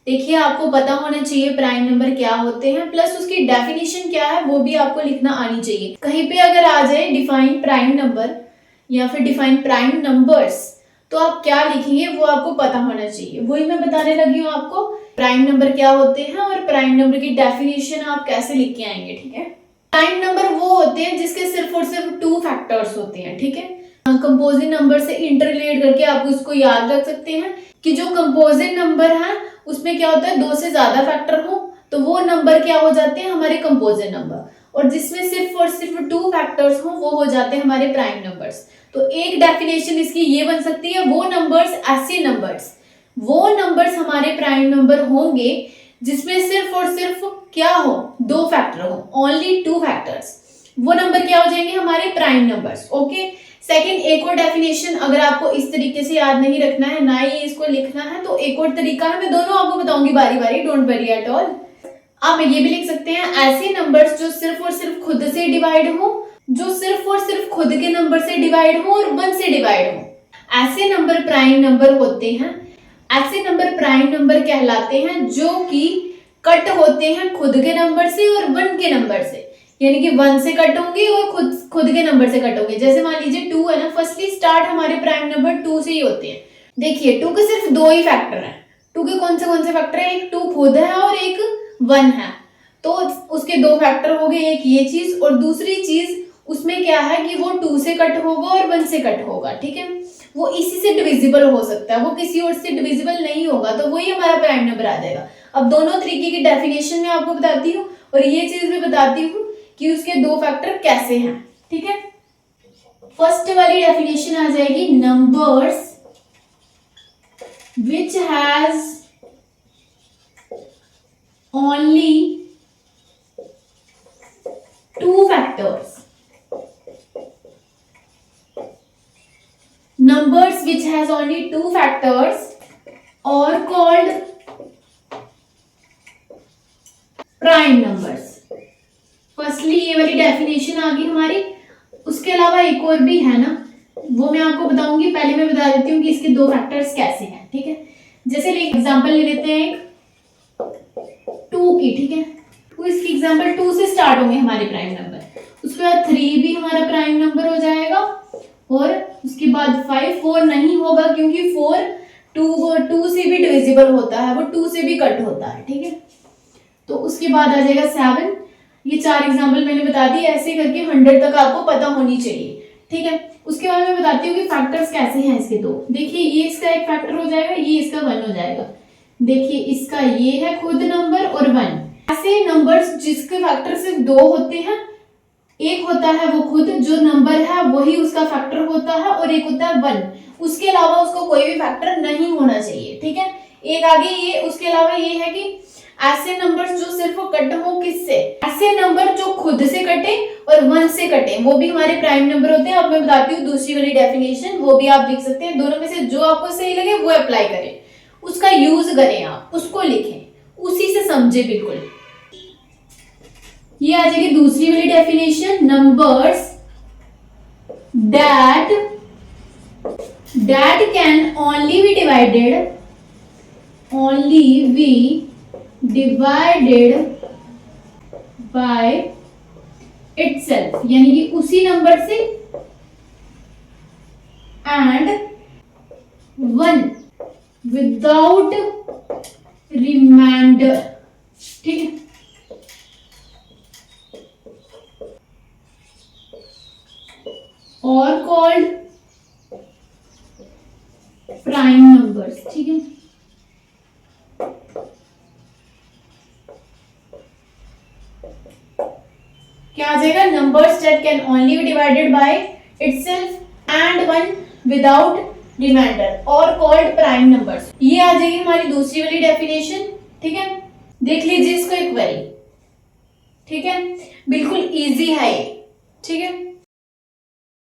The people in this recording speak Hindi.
देखिए आपको पता होना चाहिए प्राइम नंबर क्या होते हैं, प्लस उसकी डेफिनेशन क्या है वो भी आपको लिखना आनी चाहिए। कहीं पे अगर आ जाए डिफाइन प्राइम नंबर या फिर डिफाइन प्राइम नंबर्स, तो आप क्या लिखेंगे वो आपको पता होना चाहिए। वही मैं बताने लगी हूँ आपको प्राइम नंबर क्या होते हैं और प्राइम नंबर की डेफिनेशन आप कैसे लिख के आएंगे। ठीक है, प्राइम नंबर वो होते हैं जिसके सिर्फ और सिर्फ 2 फैक्टर्स होते हैं। ठीक है, कंपोजिट नंबर से इंटररिलेट करके आप उसको याद रख सकते हैं कि जो कंपोजिट नंबर है उसमें क्या होता है 2 से ज्यादा फैक्टर हो तो वो नंबर क्या हो जाते हैं हमारे कंपोजिट नंबर, और जिसमें सिर्फ और सिर्फ 2 फैक्टर्स हो वो हो जाते हैं हमारे प्राइम नंबर्स। तो एक डेफिनेशन इसकी ये बन सकती है, वो नंबर्स हमारे प्राइम नंबर होंगे जिसमें सिर्फ और सिर्फ क्या हो 2 फैक्टर हो, ओनली 2 फैक्टर्स, वो नंबर क्या हो जाएंगे हमारे प्राइम नंबर्स। ओके, सेकंड एक और डेफिनेशन, अगर आपको इस तरीके से याद नहीं रखना है ना ही इसको लिखना है तो एक और तरीका है, मैं दोनों आपको बताऊंगी बारी बारी, डोंट वरी एट ऑल। आप ये भी लिख सकते हैं ऐसे नंबर्स जो सिर्फ और सिर्फ खुद से डिवाइड हो, जो सिर्फ और सिर्फ खुद के नंबर से डिवाइड हो और 1 से डिवाइड हो, ऐसे नंबर प्राइम नंबर होते हैं। ऐसे नंबर प्राइम नंबर कहलाते हैं जो कि कट होते हैं खुद के नंबर से और 1 के नंबर से, यानी कि 1 से कट होंगे और खुद के नंबर से कट होंगे। जैसे मान लीजिए 2 है ना, फर्स्टली स्टार्ट हमारे प्राइम नंबर 2 से ही होते हैं। देखिए 2 के सिर्फ 2 ही फैक्टर हैं। 2 के कौन से फैक्टर है, एक 2 खुद है और एक 1 है, तो उसके 2 फैक्टर हो गए, एक ये चीज और दूसरी चीज उसमें क्या है कि वो 2 से कट होगा और 1 से कट होगा। ठीक है, वो इसी से डिविजिबल हो सकता है, वो किसी और से डिविजिबल नहीं होगा, तो वही हमारा प्राइम नंबर आ जाएगा। अब दोनों तरीके की डेफिनेशन में आपको बताती हूँ और ये चीज भी बताती हूँ कि उसके 2 फैक्टर कैसे हैं। ठीक है, फर्स्ट वाली डेफिनेशन आ जाएगी numbers which has only 2 factors. Numbers which has only 2 factors are called prime numbers. Firstly ये वाली डेफिनेशन आ गई हमारी, उसके अलावा एक और भी है ना, वो मैं आपको बताऊंगी। पहले मैं बता देती हूँ कि इसके 2 फैक्टर्स कैसे हैं। ठीक है, जैसे एग्जांपल ले लेते हैं एक 2 की। ठीक है, तो इसकी एग्जांपल 2 से स्टार्ट होंगे हमारे प्राइम नंबर, उसके बाद 3 भी हमारा प्राइम नंबर हो जाएगा और उसके बाद 5, 4 नहीं होगा क्योंकि 4 2 से भी डिविजिबल होता है, वो 2 से भी कट होता है। ठीक है, तो उसके बाद आ जाएगा 7। ये 4 एग्जांपल मैंने बता दी, ऐसे करके 100 तक आपको पता होनी चाहिए। ठीक है, उसके बाद मैं बताती हूँ कि फैक्टर्स कैसे हैं इसके 2। देखिए ये इसका एक फैक्टर हो जाएगा, ये इसका 1 हो जाएगा। देखिए इसका ये है खुद नंबर और 1। ऐसे नंबर्स जिसके फैक्टर सिर्फ 2 होते हैं, एक होता है वो खुद जो नंबर है वही उसका फैक्टर होता है और एक होता है 1, उसके अलावा उसको कोई भी फैक्टर नहीं होना चाहिए। ठीक है, एक आगे ये, उसके अलावा ये है कि ऐसे नंबर्स जो सिर्फ कट हो किससे, ऐसे नंबर जो खुद से कटे और 1 से कटे, वो भी हमारे प्राइम नंबर होते हैं। अब मैं बताती हूँ दूसरी वाली डेफिनेशन, वो भी आप लिख सकते हैं। दोनों में से जो आपको सही लगे वो अप्लाई करें, उसका यूज करें, आप उसको लिखें, उसी से समझे बिल्कुल। ये आ जाएगी दूसरी वाली definition, numbers that can only be divided by itself, यानी कि उसी नंबर से एंड 1 विदाउट रिमाइंडर। ठीक है, और कॉल्ड प्राइम नंबर्स। ठीक है, क्या आ जाएगा, numbers that can only be divided by itself and 1 without reminder और कॉल्ड प्राइम नंबर्स। ये आ जाएगी हमारी दूसरी वाली डेफिनेशन। ठीक है, देख लीजिए इसको एक बारी। ठीक है, बिल्कुल इजी है ये। ठीक है,